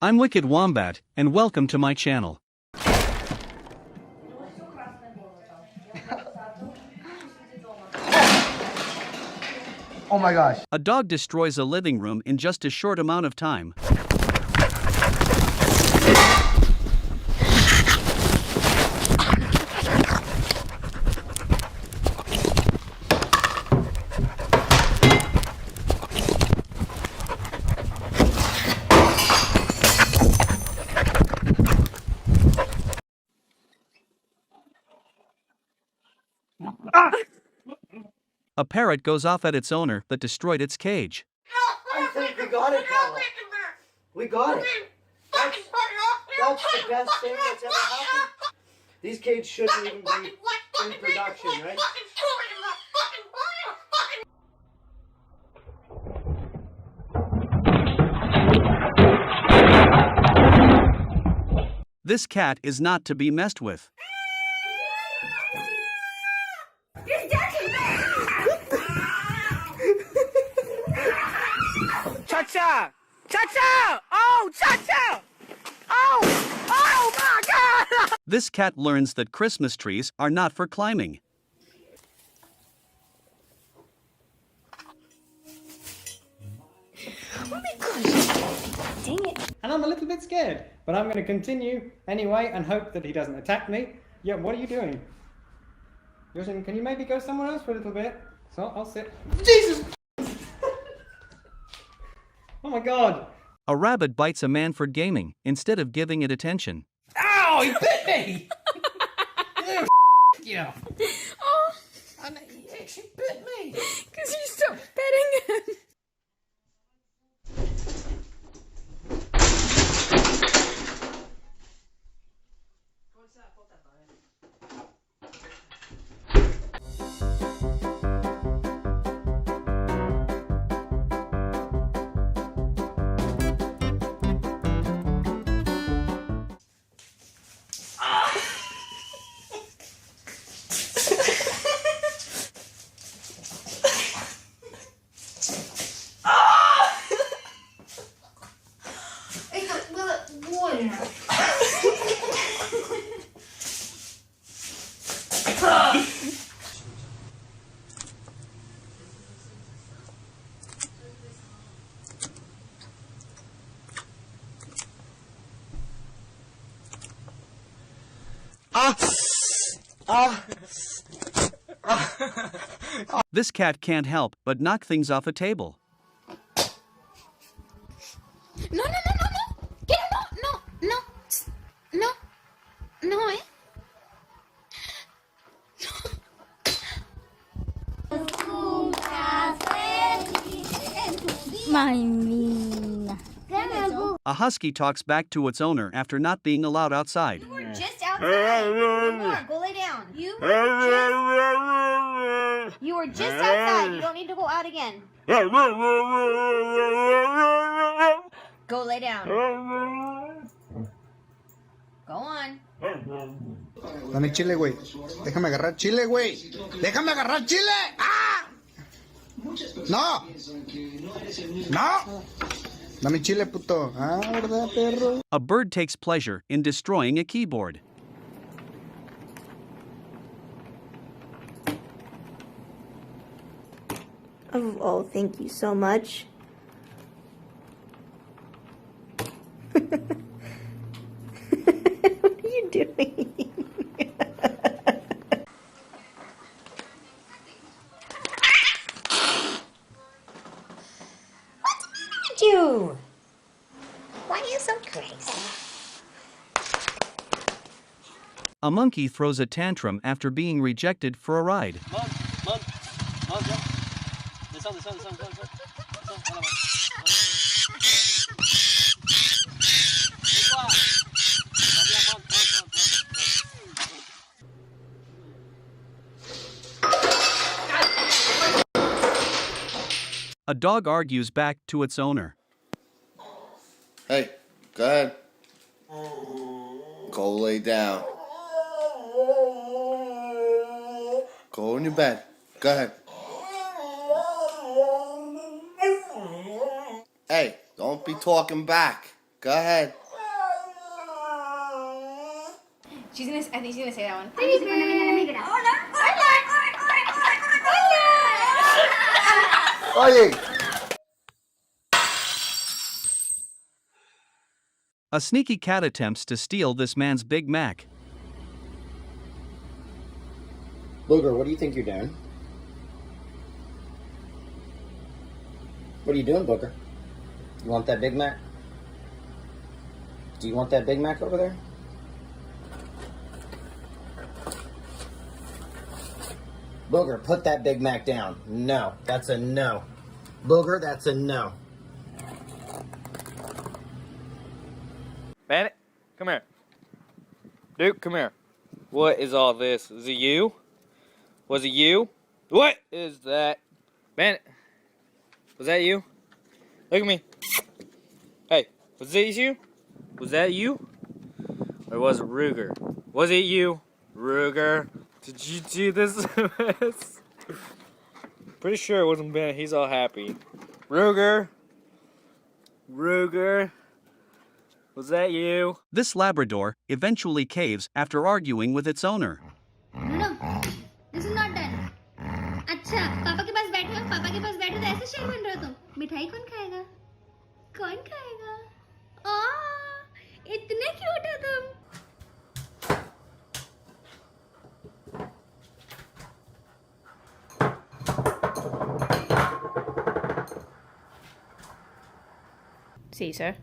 I'm Wicked Wombat, and welcome to my channel. Oh my gosh. A dog destroys a living room in just a short amount of time. A parrot goes off at its owner that destroyed its cage. I think we got it, Carla. We got it. That's the best thing that's ever happened. These cages shouldn't even be in production, right? This cat is not to be messed with. Cha-cha! Cha-cha! Oh, cha-cha! Oh my God! This cat learns that Christmas trees are not for climbing. Oh my gosh! Dang it! And I'm a little bit scared, but I'm going to continue anyway and hope that he doesn't attack me. Yeah, what are you doing? Yoshin, can you maybe go somewhere else for a little bit? So I'll sit. Jesus! Oh my God! A rabbit bites a man for gaming instead of giving it attention. Ow! He bit me! Yeah. Oh, And he actually bit me. because you stopped petting him. This cat can't help but knock things off a table. No! Get him! No, eh? Mami. A husky talks back to its owner after not being allowed outside. You were just outside. Come on, go lay down. You were just outside. You don't need to go out again. Go lay down. Go on. Dame chile, güey. Déjame agarrar chile, güey. Déjame agarrar chile. ¡Ah! No. No. Dame chile, puto. Ah, ¿verdad, perro? A bird takes pleasure in destroying a keyboard. Oh, thank you so much. What are you doing? What's you? Why are you so crazy? A monkey throws a tantrum after being rejected for a ride. A dog argues back to its owner. Hey, go ahead. Go lay down. Go in your bed. Go ahead. Hey, don't be talking back. Go ahead. I think she's gonna say that one. Oye. A sneaky cat attempts to steal this man's Big Mac. Booger, what do you think you're doing? What are you doing, Booger? You want that Big Mac? Do you want that Big Mac over there? Booger, put that Big Mac down. No, that's a no. Booger, that's a no. Bandit, come here. Duke, come here. What is all this? Is it you? Was it you? What is that? Bandit, was that you? Look at me. Hey, was it you? Was that you? Or was it Ruger? Was it you, Ruger? Did you do this? Pretty sure it wasn't Bandit. He's all happy. Ruger. Ruger. Was that you? This Labrador eventually caves after arguing with its owner. No, this is not done. अच्छा, पापा के पास बैठे हो, पापा के पास बैठे तो ऐसे शेर बन रहे हो तुम. मिठाई कौन खाएगा? कौन खाएगा? इतने क्यूट हो तुम. Caesar,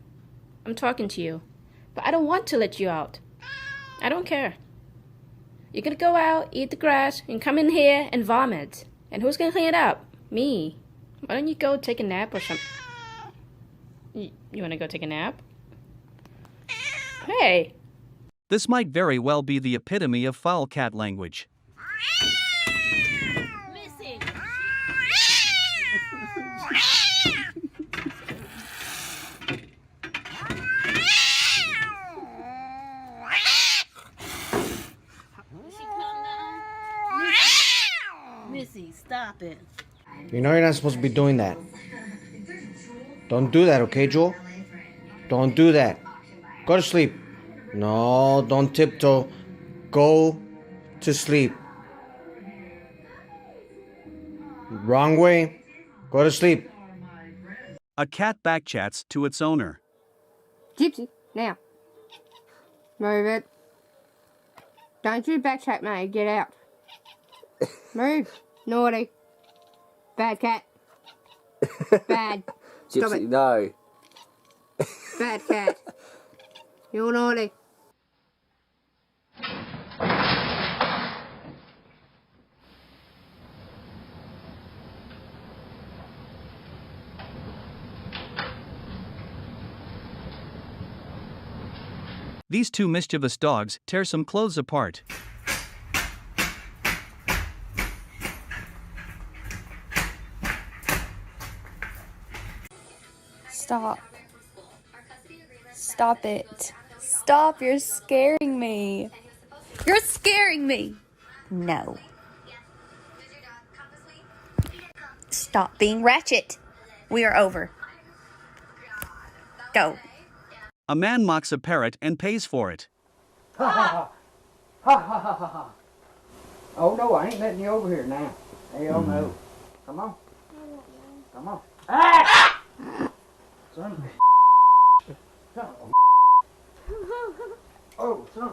I'm talking to you, but I don't want to let you out. I don't care. You're gonna go out, eat the grass, and come in here and vomit. And who's gonna clean it up? Me. Why don't you go take a nap or something? You wanna go take a nap? Hey! This might very well be the epitome of foul cat language. Missy! Missy, stop it. You know you're not supposed to be doing that. Don't do that, okay, Jewel? Don't do that. Go to sleep. No, don't tiptoe. Go to sleep. Wrong way. Go to sleep. A cat backchats to its owner. Gypsy, now. Move it. Don't you backtrack, mate. Get out. Move. Naughty. Bad cat. Bad. Stop Gypsy, it. no. Bad cat. You're naughty. These two mischievous dogs tear some clothes apart. Stop. Stop it. Stop, you're scaring me. You're scaring me. No. Stop being ratchet. We are over. Go. A man mocks a parrot and pays for it. Ha ha ha. Ha ha ha ha ha. Oh no, I ain't letting you over here now. Hell no. Come on. Come on. Ah! Son of a son of a Oh, son of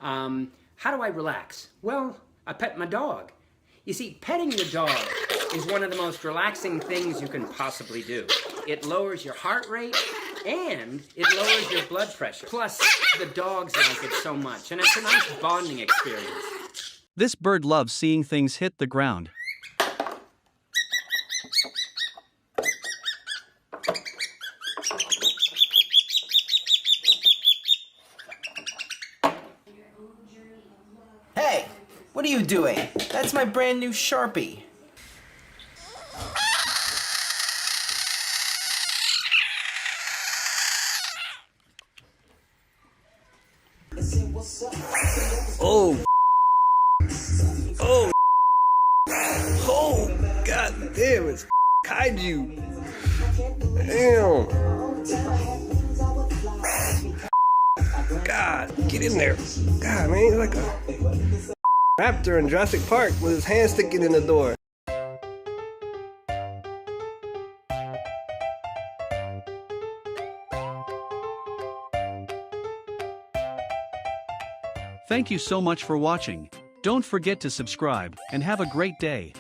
a How do I relax? Well, I pet my dog. You see, petting your dog is one of the most relaxing things you can possibly do. It lowers your heart rate and it lowers your blood pressure. Plus, the dogs like it so much, and it's a nice bonding experience. This bird loves seeing things hit the ground. Hey, what are you doing? That's my brand new Sharpie. Oh. Oh. Oh. God damn, it's kaiju. Damn. God, get in there. God, man, he's like a raptor in Jurassic Park with his hand sticking in the door. Thank you so much for watching. Don't forget to subscribe, and have a great day.